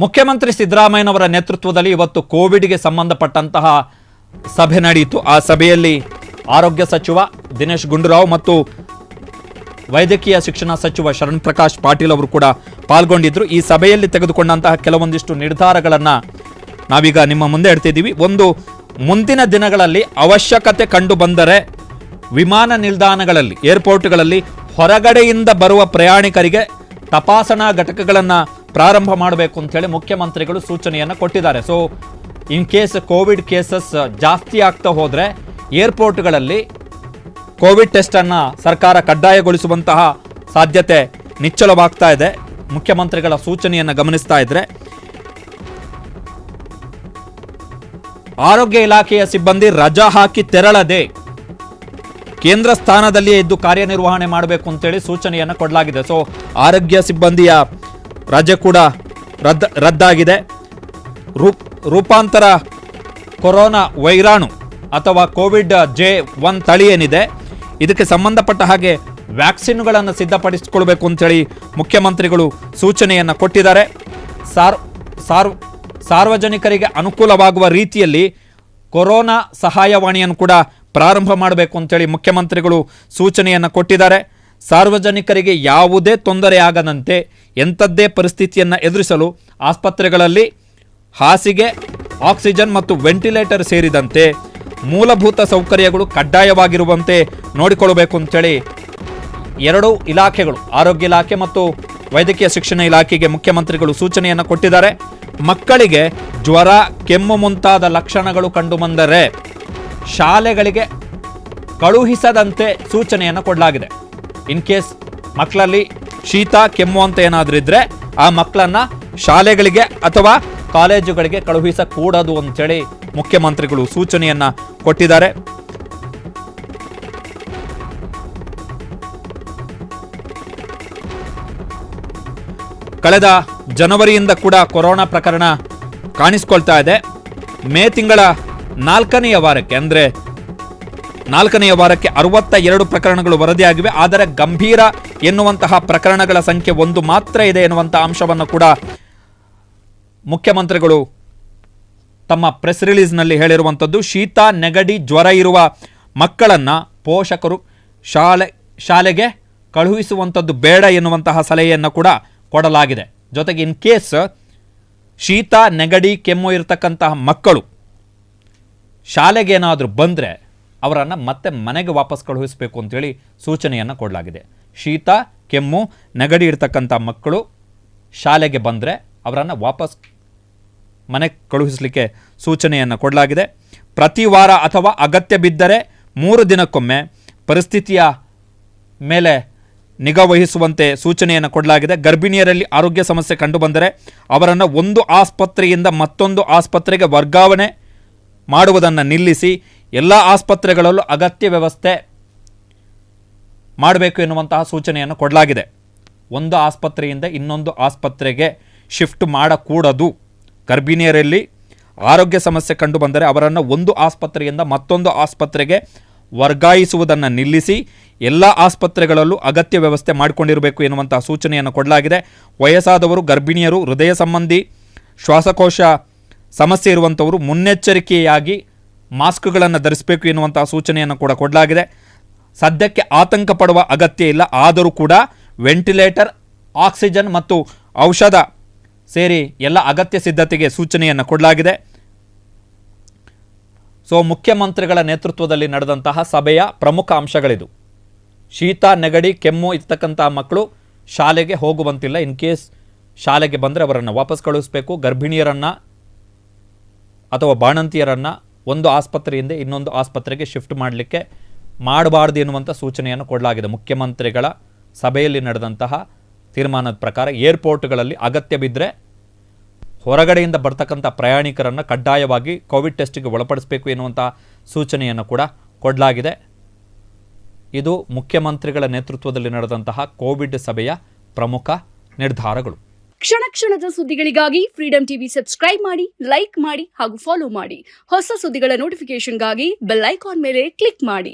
ಮುಖ್ಯಮಂತ್ರಿ ಸಿದ್ದರಾಮಯ್ಯನವರ ನೇತೃತ್ವದಲ್ಲಿ ಇವತ್ತು ಕೋವಿಡ್ಗೆ ಸಂಬಂಧಪಟ್ಟಂತಹ ಸಭೆ ನಡೆಯಿತು. ಆ ಸಭೆಯಲ್ಲಿ ಆರೋಗ್ಯ ಸಚಿವ ದಿನೇಶ್ ಗುಂಡೂರಾವ್ ಮತ್ತು ವೈದ್ಯಕೀಯ ಶಿಕ್ಷಣ ಸಚಿವ ಶರಣ್ ಪ್ರಕಾಶ್ ಪಾಟೀಲ್ ಅವರು ಕೂಡ ಪಾಲ್ಗೊಂಡಿದ್ದರು. ಈ ಸಭೆಯಲ್ಲಿ ತೆಗೆದುಕೊಂಡಂತಹ ಕೆಲವೊಂದಿಷ್ಟು ನಿರ್ಧಾರಗಳನ್ನು ನಾವೀಗ ನಿಮ್ಮ ಮುಂದೆ ಇಡ್ತಿದ್ದೀವಿ. ಒಂದು, ಮುಂದಿನ ದಿನಗಳಲ್ಲಿ ಅವಶ್ಯಕತೆ ಕಂಡು ಬಂದರೆ ವಿಮಾನ ನಿಲ್ದಾಣಗಳಲ್ಲಿ, ಏರ್ಪೋರ್ಟ್ಗಳಲ್ಲಿ ಹೊರಗಡೆಯಿಂದ ಬರುವ ಪ್ರಯಾಣಿಕರಿಗೆ ತಪಾಸಣಾ ಘಟಕಗಳನ್ನು ಪ್ರಾರಂಭ ಮಾಡಬೇಕು ಅಂತೇಳಿ ಮುಖ್ಯಮಂತ್ರಿಗಳು ಸೂಚನೆಯನ್ನು ಕೊಟ್ಟಿದ್ದಾರೆ. So in case Covid cases ಜಾಸ್ತಿ ಆಗ್ತಾ ಹೋದರೆ ಏರ್ಪೋರ್ಟ್ಗಳಲ್ಲಿ ಕೋವಿಡ್ ಟೆಸ್ಟನ್ನು ಸರ್ಕಾರ ಕಡ್ಡಾಯಗೊಳಿಸುವಂತಹ ಸಾಧ್ಯತೆ ನಿಚ್ಚಳವಾಗ್ತಾ ಇದೆ. ಮುಖ್ಯಮಂತ್ರಿಗಳ ಸೂಚನೆಯನ್ನು ಗಮನಿಸ್ತಾ ಇದ್ರೆ ಆರೋಗ್ಯ ಇಲಾಖೆಯ ಸಿಬ್ಬಂದಿ ರಜಾ ಹಾಕಿ ತೆರಳದೆ ಕೇಂದ್ರ ಸ್ಥಾನದಲ್ಲಿಯೇ ಇದ್ದು ಕಾರ್ಯನಿರ್ವಹಣೆ ಮಾಡಬೇಕು ಅಂತೇಳಿ ಸೂಚನೆಯನ್ನು ಕೊಡಲಾಗಿದೆ. ಸೊ ಆರೋಗ್ಯ ಸಿಬ್ಬಂದಿಯ ರಜೆ ಕೂಡ ರದ್ದಾಗಿದೆ. ರೂಪಾಂತರ ಕೊರೋನಾ ವೈರಾಣು ಅಥವಾ ಕೋವಿಡ್ J1 ತಳಿ ಏನಿದೆ, ಇದಕ್ಕೆ ಸಂಬಂಧಪಟ್ಟ ಹಾಗೆ ವ್ಯಾಕ್ಸಿನ್ಗಳನ್ನು ಸಿದ್ಧಪಡಿಸಿಕೊಳ್ಬೇಕು ಅಂತೇಳಿ ಮುಖ್ಯಮಂತ್ರಿಗಳು ಸೂಚನೆಯನ್ನು ಕೊಟ್ಟಿದ್ದಾರೆ. ಸಾರ್ವಜನಿಕರಿಗೆ ಅನುಕೂಲವಾಗುವ ರೀತಿಯಲ್ಲಿ ಕೊರೋನಾ ಸಹಾಯವಾಣಿಯನ್ನು ಕೂಡ ಪ್ರಾರಂಭ ಮಾಡಬೇಕು ಅಂತೇಳಿ ಮುಖ್ಯಮಂತ್ರಿಗಳು ಸೂಚನೆಯನ್ನು ಕೊಟ್ಟಿದ್ದಾರೆ. ಸಾರ್ವಜನಿಕರಿಗೆ ಯಾವುದೇ ತೊಂದರೆ ಆಗದಂತೆ ಎಂಥದ್ದೇ ಪರಿಸ್ಥಿತಿಯನ್ನು ಎದುರಿಸಲು ಆಸ್ಪತ್ರೆಗಳಲ್ಲಿ ಹಾಸಿಗೆ, ಆಕ್ಸಿಜನ್ ಮತ್ತು ವೆಂಟಿಲೇಟರ್ ಸೇರಿದಂತೆ ಮೂಲಭೂತ ಸೌಕರ್ಯಗಳು ಕಡ್ಡಾಯವಾಗಿರುವಂತೆ ನೋಡಿಕೊಳ್ಳಬೇಕು ಅಂತೇಳಿ ಎರಡೂ ಇಲಾಖೆಗಳು, ಆರೋಗ್ಯ ಇಲಾಖೆ ಮತ್ತು ವೈದ್ಯಕೀಯ ಶಿಕ್ಷಣ ಇಲಾಖೆಗೆ ಮುಖ್ಯಮಂತ್ರಿಗಳು ಸೂಚನೆಯನ್ನು ಕೊಟ್ಟಿದ್ದಾರೆ. ಮಕ್ಕಳಿಗೆ ಜ್ವರ, ಕೆಮ್ಮು ಮುಂತಾದ ಲಕ್ಷಣಗಳು ಕಂಡುಬಂದರೆ ಶಾಲೆಗಳಿಗೆ ಕಳುಹಿಸದಂತೆ ಸೂಚನೆಯನ್ನು ಕೊಡಲಾಗಿದೆ. ಇನ್ ಕೇಸ್ ಮಕ್ಕಳಲ್ಲಿ ಶೀತ, ಕೆಮ್ಮು ಅಂತ ಏನಾದರೂ ಇದ್ರೆ ಆ ಮಕ್ಕಳನ್ನ ಶಾಲೆಗಳಿಗೆ ಅಥವಾ ಕಾಲೇಜುಗಳಿಗೆ ಕಳುಹಿಸಕೂಡದು ಅಂತೇಳಿ ಮುಖ್ಯಮಂತ್ರಿಗಳು ಸೂಚನೆಯನ್ನ ಕೊಟ್ಟಿದ್ದಾರೆ. ಕಳೆದ ಜನವರಿಯಿಂದ ಕೂಡ ಕೊರೋನಾ ಪ್ರಕರಣ ಕಾಣಿಸಿಕೊಳ್ತಾ ಇದೆ. ಮೇ ತಿಂಗಳ 4ನೇ ವಾರಕ್ಕೆ, ಅಂದರೆ 4ನೇ ವಾರಕ್ಕೆ 62 ಪ್ರಕರಣಗಳು ವರದಿಯಾಗಿವೆ. ಆದರೆ ಗಂಭೀರ ಎನ್ನುವಂತಹ ಪ್ರಕರಣಗಳ ಸಂಖ್ಯೆ 1 ಮಾತ್ರ ಇದೆ ಎನ್ನುವಂತಹ ಅಂಶವನ್ನು ಕೂಡ ಮುಖ್ಯಮಂತ್ರಿಗಳು ತಮ್ಮ ಪ್ರೆಸ್ ರಿಲೀಸ್ನಲ್ಲಿ ಹೇಳಿರುವಂಥದ್ದು. ಶೀತ, ನೆಗಡಿ, ಜ್ವರ ಇರುವ ಮಕ್ಕಳನ್ನು ಪೋಷಕರು ಶಾಲೆಗೆ ಕಳುಹಿಸುವಂಥದ್ದು ಬೇಡ ಎನ್ನುವಂತಹ ಸಲಹೆಯನ್ನು ಕೂಡ ಕೊಡಲಾಗಿದೆ. ಜೊತೆಗೆ ಇನ್ ಕೇಸ್ ಶೀತ, ನೆಗಡಿ, ಕೆಮ್ಮು ಇರತಕ್ಕಂತಹ ಮಕ್ಕಳು ಶಾಲೆಗೆ ಏನಾದರೂ ಬಂದರೆ ಅವರನ್ನು ಮತ್ತೆ ಮನೆಗೆ ವಾಪಸ್ ಕಳುಹಿಸಬೇಕು ಅಂತೇಳಿ ಸೂಚನೆಯನ್ನು ಕೊಡಲಾಗಿದೆ. ಶೀತ, ಕೆಮ್ಮು, ನೆಗಡಿ ಇರತಕ್ಕಂಥ ಮಕ್ಕಳು ಶಾಲೆಗೆ ಬಂದರೆ ಅವರನ್ನು ವಾಪಸ್ ಮನೆಗೆ ಕಳುಹಿಸಲಿಕ್ಕೆ ಸೂಚನೆಯನ್ನು ಕೊಡಲಾಗಿದೆ. ಪ್ರತಿ ವಾರ ಅಥವಾ ಅಗತ್ಯ ಬಿದ್ದರೆ 3 ದಿನಕ್ಕೊಮ್ಮೆ ಪರಿಸ್ಥಿತಿಯ ಮೇಲೆ ನಿಗಾ ವಹಿಸುವಂತೆ ಸೂಚನೆಯನ್ನು ಕೊಡಲಾಗಿದೆ. ಗರ್ಭಿಣಿಯರಲ್ಲಿ ಆರೋಗ್ಯ ಸಮಸ್ಯೆ ಕಂಡುಬಂದರೆ ಅವರನ್ನು ಒಂದು ಆಸ್ಪತ್ರೆಯಿಂದ ಮತ್ತೊಂದು ಆಸ್ಪತ್ರೆಗೆ ವರ್ಗಾವಣೆ ಮಾಡುವುದನ್ನು ನಿಲ್ಲಿಸಿ ಎಲ್ಲ ಆಸ್ಪತ್ರೆಗಳಲ್ಲೂ ಅಗತ್ಯ ವ್ಯವಸ್ಥೆ ಮಾಡಬೇಕು ಎನ್ನುವಂತಹ ಸೂಚನೆಯನ್ನು ಕೊಡಲಾಗಿದೆ. ಒಂದು ಆಸ್ಪತ್ರೆಯಿಂದ ಇನ್ನೊಂದು ಆಸ್ಪತ್ರೆಗೆ ಶಿಫ್ಟ್ ಮಾಡಕೂಡದು. ಗರ್ಭಿಣಿಯರಲ್ಲಿ ಆರೋಗ್ಯ ಸಮಸ್ಯೆ ಕಂಡುಬಂದರೆ ಅವರನ್ನು ಒಂದು ಆಸ್ಪತ್ರೆಯಿಂದ ಮತ್ತೊಂದು ಆಸ್ಪತ್ರೆಗೆ ವರ್ಗಾಯಿಸುವುದನ್ನು ನಿಲ್ಲಿಸಿ ಎಲ್ಲ ಆಸ್ಪತ್ರೆಗಳಲ್ಲೂ ಅಗತ್ಯ ವ್ಯವಸ್ಥೆ ಮಾಡಿಕೊಂಡಿರಬೇಕು ಎನ್ನುವಂತಹ ಸೂಚನೆಯನ್ನು ಕೊಡಲಾಗಿದೆ. ವಯಸ್ಸಾದವರು, ಗರ್ಭಿಣಿಯರು, ಹೃದಯ ಸಂಬಂಧಿ, ಶ್ವಾಸಕೋಶ ಸಮಸ್ಯೆ ಇರುವಂಥವರು ಮುನ್ನೆಚ್ಚರಿಕೆಯಾಗಿ ಮಾಸ್ಕ್ಗಳನ್ನು ಧರಿಸಬೇಕು ಎನ್ನುವಂತಹ ಸೂಚನೆಯನ್ನು ಕೂಡ ಕೊಡಲಾಗಿದೆ. ಸದ್ಯಕ್ಕೆ ಆತಂಕ ಪಡುವ ಅಗತ್ಯ ಇಲ್ಲ. ಆದರೂ ಕೂಡ ವೆಂಟಿಲೇಟರ್, ಆಕ್ಸಿಜನ್ ಮತ್ತು ಔಷಧ ಸೇರಿ ಎಲ್ಲ ಅಗತ್ಯ ಸಿದ್ಧತೆಗೆ ಸೂಚನೆಯನ್ನು ಕೊಡಲಾಗಿದೆ. ಸೊ ಮುಖ್ಯಮಂತ್ರಿಗಳ ನೇತೃತ್ವದಲ್ಲಿ ನಡೆದಂತಹ ಸಭೆಯ ಪ್ರಮುಖ ಅಂಶಗಳಿದು. ಶೀತ, ನೆಗಡಿ, ಕೆಮ್ಮು ಇರ್ತಕ್ಕಂತಹ ಮಕ್ಕಳು ಶಾಲೆಗೆ ಹೋಗುವಂತಿಲ್ಲ. ಇನ್ ಕೇಸ್ ಶಾಲೆಗೆ ಬಂದರೆ ಅವರನ್ನು ವಾಪಸ್ ಕಳುಹಿಸಬೇಕು. ಗರ್ಭಿಣಿಯರನ್ನು ಅಥವಾ ಬಾಣಂತಿಯರನ್ನು ಒಂದು ಆಸ್ಪತ್ರೆಯಿಂದ ಇನ್ನೊಂದು ಆಸ್ಪತ್ರೆಗೆ ಶಿಫ್ಟ್ ಮಾಡಬಾರ್ದು ಎನ್ನುವಂಥ ಸೂಚನೆಯನ್ನು ಕೊಡಲಾಗಿದೆ. ಮುಖ್ಯಮಂತ್ರಿಗಳ ಸಭೆಯಲ್ಲಿ ನಡೆದಂತಹ ತೀರ್ಮಾನದ ಪ್ರಕಾರ ಏರ್ಪೋರ್ಟ್ಗಳಲ್ಲಿ ಅಗತ್ಯ ಬಿದ್ದರೆ ಹೊರಗಡೆಯಿಂದ ಬರ್ತಕ್ಕಂಥ ಪ್ರಯಾಣಿಕರನ್ನು ಕಡ್ಡಾಯವಾಗಿ ಕೋವಿಡ್ ಟೆಸ್ಟಿಗೆ ಒಳಪಡಿಸಬೇಕು ಎನ್ನುವಂಥ ಸೂಚನೆಯನ್ನು ಕೂಡ ಕೊಡಲಾಗಿದೆ. ಇದು ಮುಖ್ಯಮಂತ್ರಿಗಳ ನೇತೃತ್ವದಲ್ಲಿ ನಡೆದಂತಹ ಕೋವಿಡ್ ಸಭೆಯ ಪ್ರಮುಖ ನಿರ್ಧಾರಗಳು. ಕ್ಷಣ ಕ್ಷಣದ ಸುದ್ದಿಗಳಿಗಾಗಿ ಫ್ರೀಡಂ ಟಿವಿ ಸಬ್ಸ್ಕ್ರೈಬ್ ಮಾಡಿ, ಲೈಕ್ ಮಾಡಿ ಹಾಗೂ ಫಾಲೋ ಮಾಡಿ. ಹೊಸ ಸುದ್ದಿಗಳ ನೋಟಿಫಿಕೇಶನ್ಗಾಗಿ ಬೆಲ್ ಐಕಾನ್ ಮೇಲೆ ಕ್ಲಿಕ್ ಮಾಡಿ.